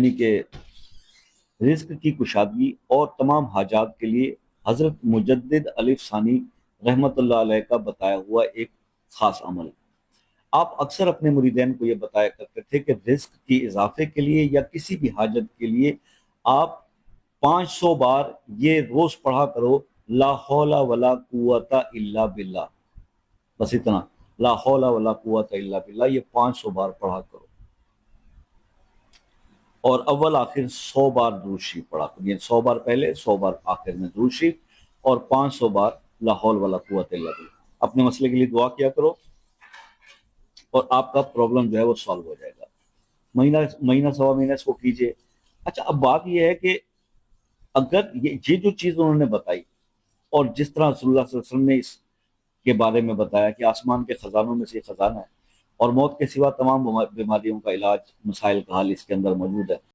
یعنی کہ رزق کی کشادگی اور تمام حاجات کے لیے حضرت مجدد الف ثانی رحمۃ اللہ علیہ کا بتایا ہوا ایک خاص عمل۔ آپ اکثر اپنے مریدین کو یہ بتایا کرتے تھے کہ رزق کی اضافے کے لیے یا کسی بھی حاجت کے لیے آپ 500 بار یہ روز پڑھا کرو، لا حول ولا قوت الا باللہ، بس اتنا، لا حول ولا قوت الا باللہ، یہ 500 بار پڑھا کرو، اور اول آخر 100 بار درود شریف پڑھا کرو، یعنی 100 بار پہلے، 100 بار آخر میں درود شریف، اور 500 بار لا حول ولا قوت الا باللہ۔ اپنے مسئلے کے لیے دعا کیا کرو اور آپ کا پرابلم جو ہے وہ سالو ہو جائے گا۔ مہینہ سوا مہینہ اس کو کیجئے۔ اچھا، اب بات یہ ہے کہ اگر یہ جو چیز انہوں نے بتائی، اور جس طرح رسول اللہ صلی اللہ علیہ وسلم نے اس کے بارے میں بتایا کہ آسمان کے خزانوں میں سے یہ خزانہ ہے، اور موت کے سوا تمام بیماریوں کا علاج، مسائل کا حل اس کے اندر موجود ہے،